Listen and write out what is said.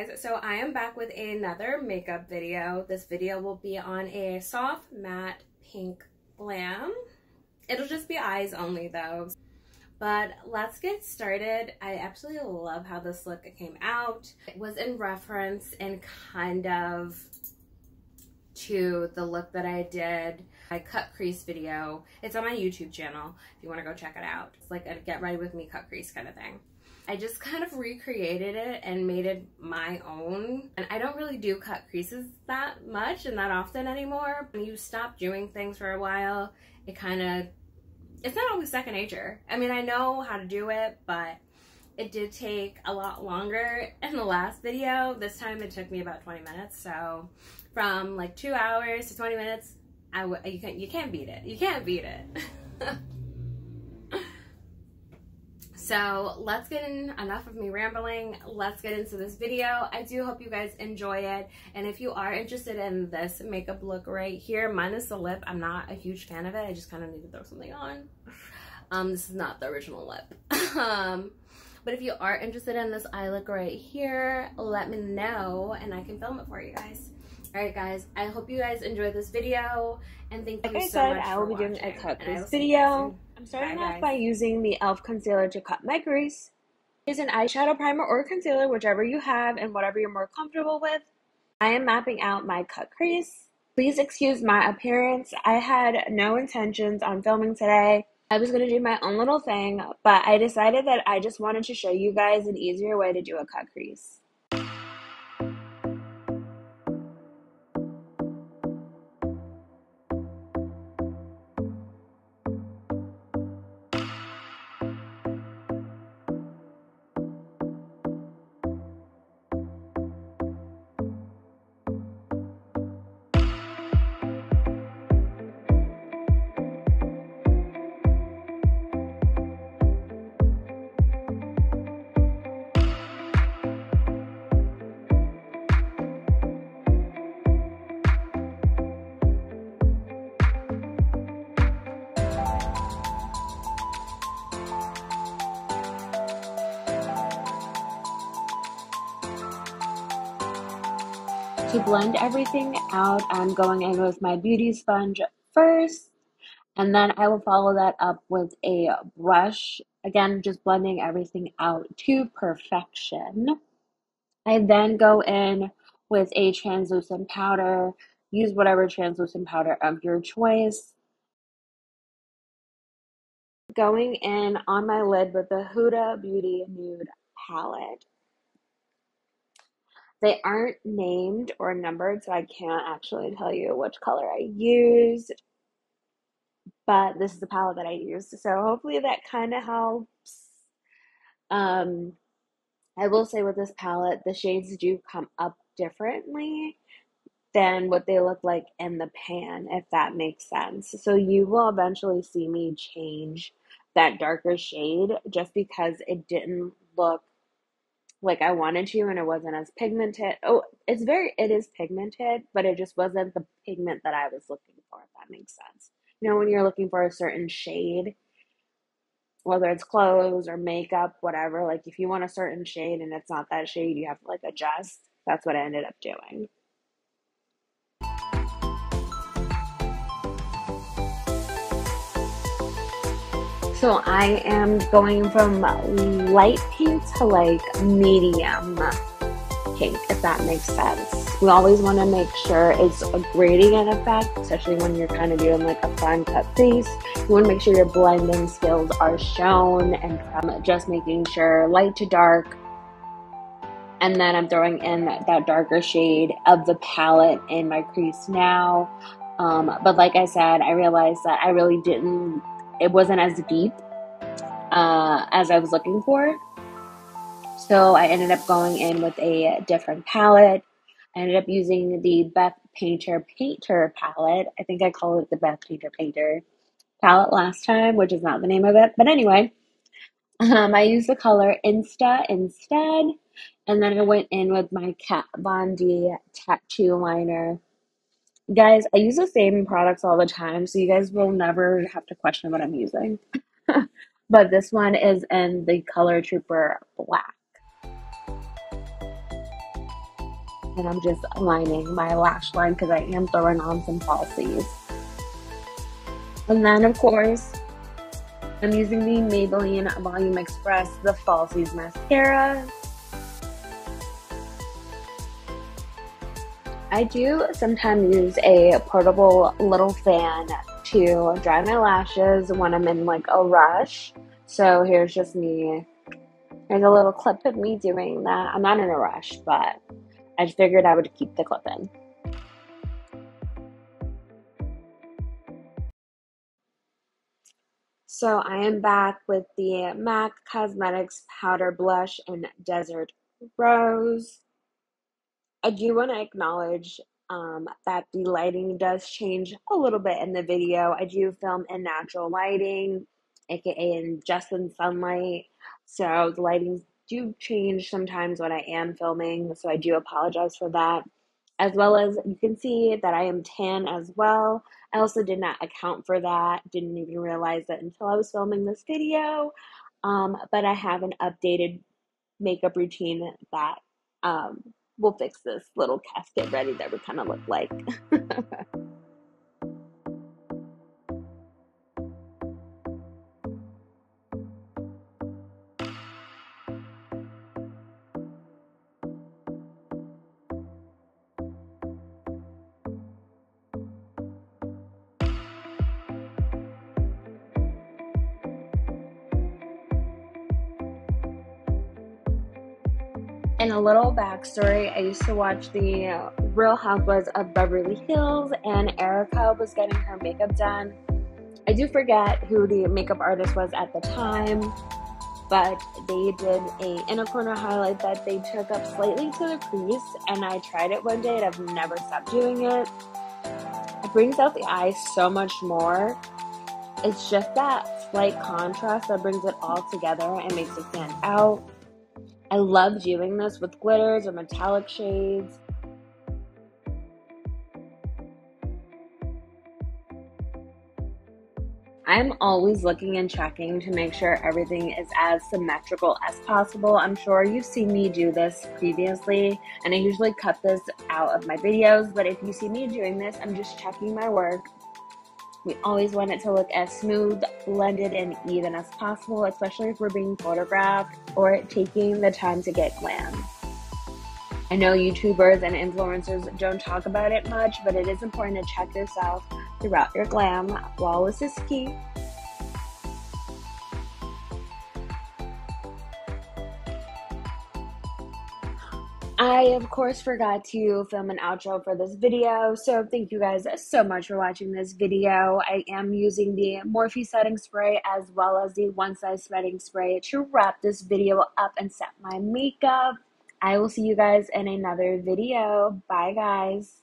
guys, so I am back with another makeup video. This video will be on a soft matte pink glam. It'll just be eyes only though. But let's get started. I absolutely love how this look came out. It was in reference and kind of to the look that I did. I cut crease video. It's on my YouTube channel if you want to go check it out. It's like a get ready with me cut crease kind of thing. I just kind of recreated it and made it my own. And I don't really do cut creases that much and that often anymore. When you stop doing things for a while, it's not always second nature. I mean, I know how to do it, but it did take a lot longer in the last video. This time it took me about 20 minutes. So from like 2 hours to 20 minutes, you can't beat it. You can't beat it. So let's get in, enough of me rambling. Let's get into this video. I do hope you guys enjoy it. And if you are interested in this makeup look right here, minus the lip, I'm not a huge fan of it. I just kind of need to throw something on. This is not the original lip. But if you are interested in this eye look right here, let me know and I can film it for you guys. Alright guys, I hope you guys enjoyed this video and thank you so much for watching. Like I said, I will be doing a cut crease video. I'm starting off by using the e.l.f. concealer to cut my crease. Use an eyeshadow primer or concealer, whichever you have and whatever you're more comfortable with. I am mapping out my cut crease. Please excuse my appearance. I had no intentions on filming today. I was going to do my own little thing, but I decided that I just wanted to show you guys an easier way to do a cut crease. To blend everything out, I'm going in with my beauty sponge first, and then I will follow that up with a brush. Again, just blending everything out to perfection. I then go in with a translucent powder. Use whatever translucent powder of your choice. Going in on my lid with the Huda Beauty Nude palette. They aren't named or numbered, so I can't actually tell you which color I used, but this is the palette that I used, so hopefully that kind of helps. I will say with this palette, the shades do come up differently than what they look like in the pan, if that makes sense. So you will eventually see me change that darker shade just because it didn't look like I wanted to and it wasn't as pigmented. Oh, it is pigmented, but it just wasn't the pigment that I was looking for, if that makes sense. You know, when you're looking for a certain shade, whether it's clothes or makeup, whatever, like if you want a certain shade and it's not that shade, you have to like adjust. That's what I ended up doing. So I am going from light pink to like medium pink, if that makes sense. We always want to make sure it's a gradient effect, especially when you're kind of doing like a fun cut crease. You want to make sure your blending skills are shown and just making sure light to dark. And then I'm throwing in that darker shade of the palette in my crease now. But like I said, I realized that I really it wasn't as deep as I was looking for. So I ended up going in with a different palette. I ended up using the Beth Painter palette. I think I called it the Beth Painter palette last time, which is not the name of it. But anyway, I used the color INSTA instead. And then I went in with my Kat Von D tattoo liner. Guys, I use the same products all the time, so you guys will never have to question what I'm using. But this one is in the Color Trooper Black. and I'm just lining my lash line because I am throwing on some falsies. And then, of course, I'm using the Maybelline Volume Express, the Falsies mascara. I do sometimes use a portable little fan to dry my lashes when I'm in like a rush. So here's just me. Here's a little clip of me doing that. I'm not in a rush, but I just figured I would keep the clip in. So I am back with the MAC Cosmetics Powder Blush in Desert Rose. I do want to acknowledge that the lighting does change a little bit in the video. I do film in natural lighting, aka in just in sunlight. So the lighting do change sometimes when I am filming. So I do apologize for that. As well as you can see that I am tan as well. I also did not account for that. Didn't even realize that until I was filming this video. But I have an updated makeup routine that will fix this little casket ready that would kind of look like. And a little backstory, I used to watch the Real Housewives of Beverly Hills, and Erica was getting her makeup done. I do forget who the makeup artist was at the time, but they did a inner corner highlight that they took up slightly to the crease, and I tried it one day and I've never stopped doing it. It brings out the eye so much more. It's just that slight contrast that brings it all together and makes it stand out. I love doing this with glitters or metallic shades. I'm always looking and checking to make sure everything is as symmetrical as possible. I'm sure you've seen me do this previously, and I usually cut this out of my videos, but if you see me doing this, I'm just checking my work. We always want it to look as smooth, blended, and even as possible, especially if we're being photographed or taking the time to get glam. I know YouTubers and influencers don't talk about it much, but it is important to check yourself throughout your glam. Flawless is key. I, of course, forgot to film an outro for this video, so thank you guys so much for watching this video. I am using the Morphe setting spray as well as the One Size setting spray to wrap this video up and set my makeup. I will see you guys in another video. Bye, guys.